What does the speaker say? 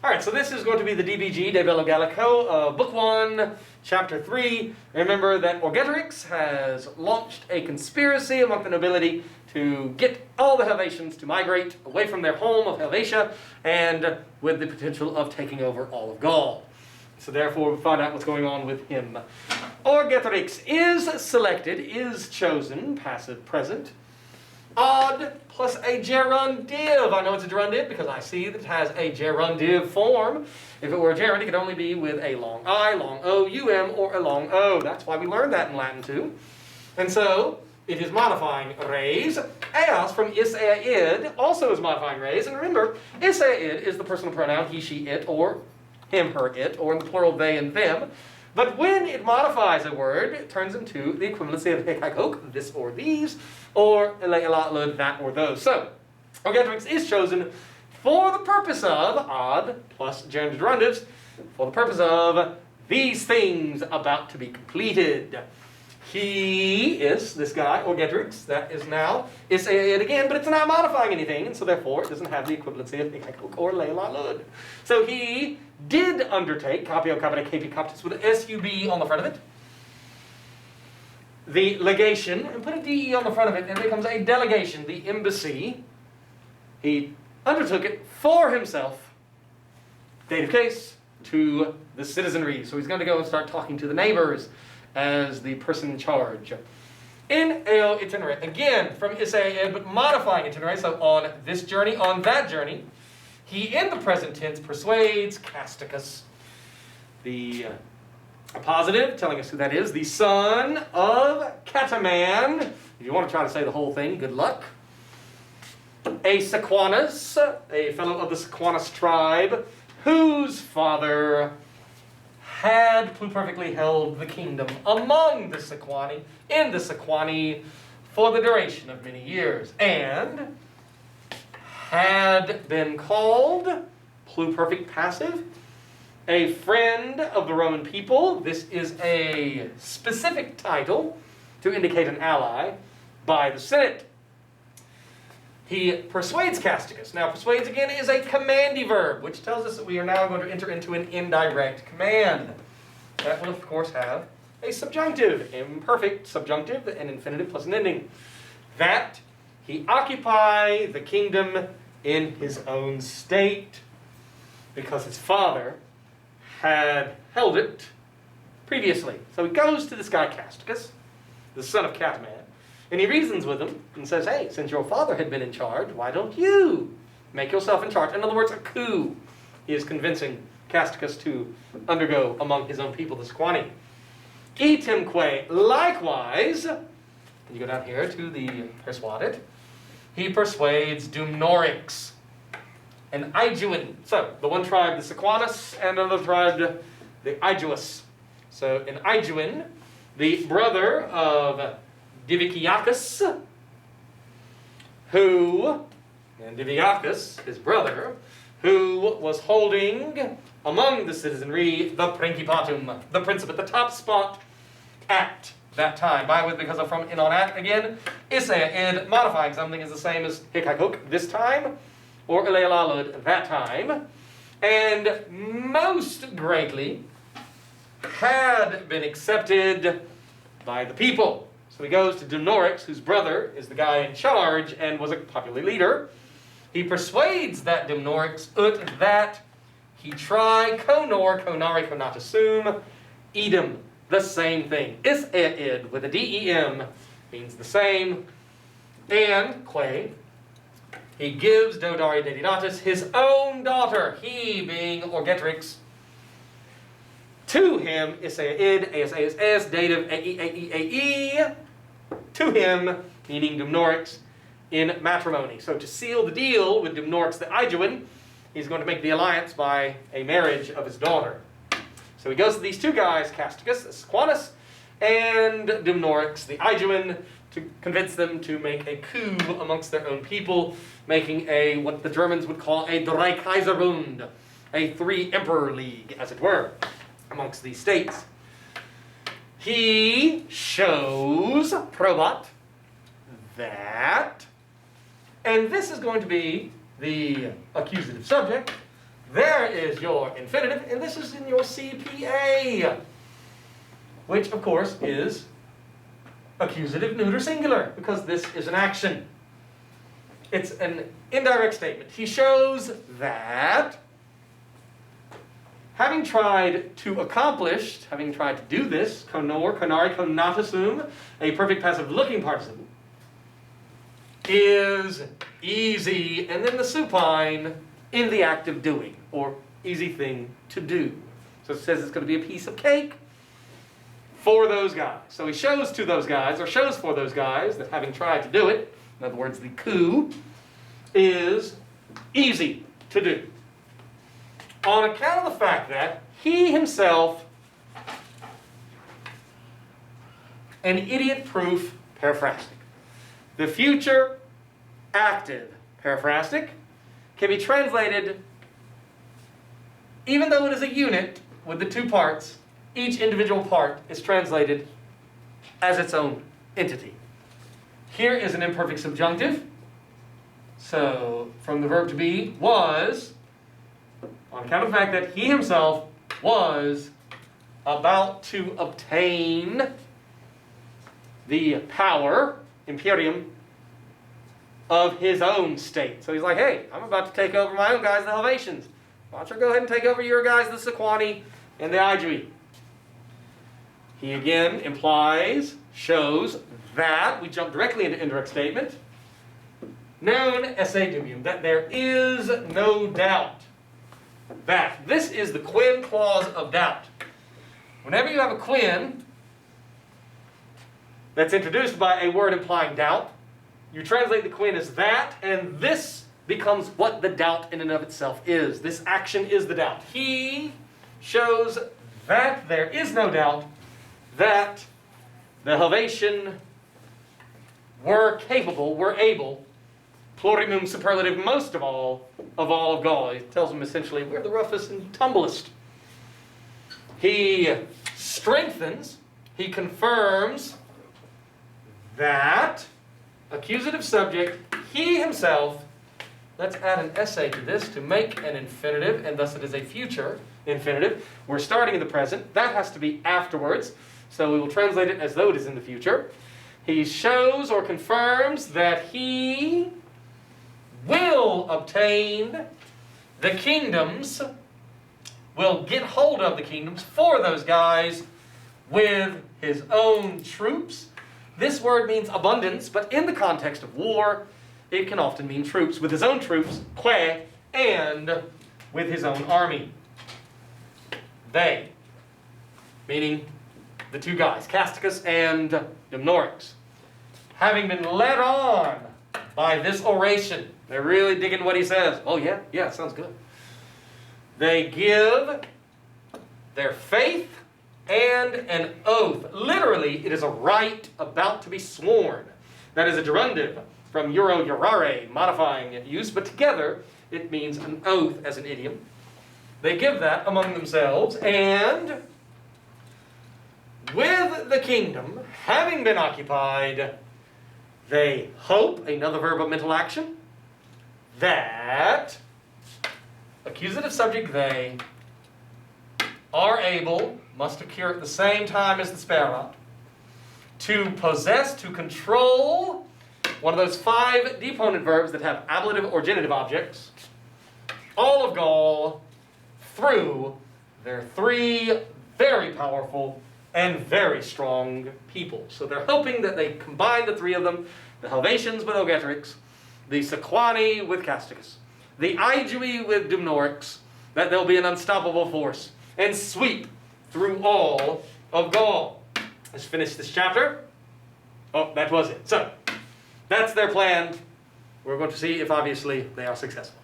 All right, so this is going to be the DBG, De Bello Gallico, Book 1, Chapter 3. Remember that Orgetorix has launched a conspiracy among the nobility to get all the Helvetians to migrate away from their home of Helvetia, and with the potential of taking over all of Gaul. So therefore, we find out what's going on with him. Orgetorix is selected, is chosen, passive present. Odd plus a gerundive. I know it's a gerundive because I see that it has a gerundive form. If it were a gerund, it could only be with a long I, long O, um, or a long O. That's why we learned that in Latin too. And so, it is modifying res. Eos from is, id also is modifying res. And remember, is, id is the personal pronoun he, she, it, or him, her, it, or in the plural they and them. But when it modifies a word, it turns into the equivalency of hic, hac, hoc, this or these, or ele, ela, lud, that or those. So, Orgetorix is chosen for the purpose of, odd plus gerund gerundives, for the purpose of these things about to be completed. He is, this guy, Orgetorix, that is now, is it again, but it's not modifying anything, and so therefore it doesn't have the equivalency of hic, hac, hoc, or ele, ela, lud. So he did undertake, capio, capita, capi, captus, with an SUB on the front of it, the legation, and put a DE on the front of it, and it becomes a delegation, the embassy. He undertook it for himself, dative case, to the citizenry. So he's going to go and start talking to the neighbors as the person in charge. In eo itinerant, again, from ise, but modifying itinerant, so on this journey, on that journey, he, in the present tense, persuades Casticus, the positive, telling us who that is, the son of Cataman. If you want to try to say the whole thing, good luck. A Sequanus, a fellow of the Sequanus tribe, whose father had pluperfectly held the kingdom among the Sequani, in the Sequani, for the duration of many years, and had been called, pluperfect passive, a friend of the Roman people. This is a specific title to indicate an ally by the Senate. He persuades Casticus. Now, persuades again is a commandy verb, which tells us that we are now going to enter into an indirect command. That will, of course, have a subjunctive, imperfect subjunctive, an infinitive plus an ending. That he occupy the kingdom in his own state, because his father had held it previously. So he goes to this guy Casticus, the son of Cataman, and he reasons with him and says, hey, since your father had been in charge, why don't you make yourself in charge? In other words, a coup. He is convincing Casticus to undergo among his own people, the Sequani. Etimque, likewise, you go down here to the persuaded, he persuades Dumnorix, an Aeduan. So, the one tribe, the Sequanus, and another tribe, the Aeduus. So, an Aeduan, the brother of Diviciacus, who, and Diviciacus, his brother, who was holding among the citizenry the Principatum, the Principate, the top spot at that time. By with, because of from in on at again, isse, id, modifying something is the same as hic, hac, hoc, this time, or ele, ela, lud, that time, and most greatly had been accepted by the people. So he goes to Dumnorix, whose brother is the guy in charge and was a popular leader. He persuades that Dumnorix that he try conor, conare, conatusum, idem, the same thing. Is, id, with a dem, means the same. And, que, he gives Dodari Dedidatus his own daughter, he being Orgetorix, to him, isse, id, as, dative, ae, to him, meaning Dumnorix, in matrimony. So to seal the deal with Dumnorix the Aeduan, he's going to make the alliance by a marriage of his daughter. So he goes to these two guys, Casticus, the Sequanus, and Dumnorix the Aeduan, to convince them to make a coup amongst their own people, making a, what the Germans would call a Dreikaiserbund, a three-emperor league, as it were, amongst these states. He shows, probat, that, and this is going to be the accusative subject, there is your infinitive, and this is in your CPA, which of course is accusative neuter singular, because this is an action. It's an indirect statement. He shows that having tried to do this, conor, conari, conatusum, a perfect passive looking participle, is easy, and then the supine in the act of doing, or easy thing to do. So it says it's going to be a piece of cake for those guys. So he shows to those guys, or shows for those guys, that having tried to do it, in other words, the coup, is easy to do. On account of the fact that he himself, an idiot-proof periphrastic. The future active periphrastic can be translated, even though it is a unit with the two parts, each individual part is translated as its own entity. Here is an imperfect subjunctive. So, from the verb to be, was, on account of the fact that he himself was about to obtain the power, imperium, of his own state. So he's like, hey, I'm about to take over my own guys, the Helvetians. Why don't you go ahead and take over your guys, the Sequani and the Aedui? He again implies, shows that, we jump directly into indirect statement, known esse dubium, that there is no doubt that. This is the Quin clause of doubt. Whenever you have a Quin that's introduced by a word implying doubt, you translate the Quin as that, and this becomes what the doubt in and of itself is. This action is the doubt. He shows that there is no doubt that the Helvetian were able, plurimum superlative, most of all of Gaul. He tells them essentially, we're the roughest and tumblest. He strengthens, he confirms that accusative subject, he himself, let's add an essay to this to make an infinitive, and thus it is a future infinitive. We're starting in the present. That has to be afterwards, so we will translate it as though it is in the future. He shows or confirms that he will obtain the kingdoms, will get hold of the kingdoms for those guys with his own troops. This word means abundance, but in the context of war, it can often mean troops. With his own troops, que, and with his own army. They, meaning the two guys, Casticus and Dumnorix, having been led on by this oration, they're really digging what he says. Oh yeah, sounds good. They give their faith and an oath. Literally, it is a rite about to be sworn. That is a gerundive from euro jurare, modifying use, but together it means an oath as an idiom. They give that among themselves, and with the kingdom having been occupied, they hope, another verb of mental action, that accusative subject they are able, must occur at the same time as the sparrowt, to possess, to control, one of those 5 deponent verbs that have ablative or genitive objects, all of Gaul, through their 3 very powerful and very strong people. So they're hoping that they combine the 3 of them, the Helvetians with Ogetorix, the Sequani with Casticus, the Aedui with Dumnorix, that they'll be an unstoppable force and sweep through all of Gaul. Let's finish this chapter. Oh, that was it. So, that's their plan. We're going to see if obviously they are successful.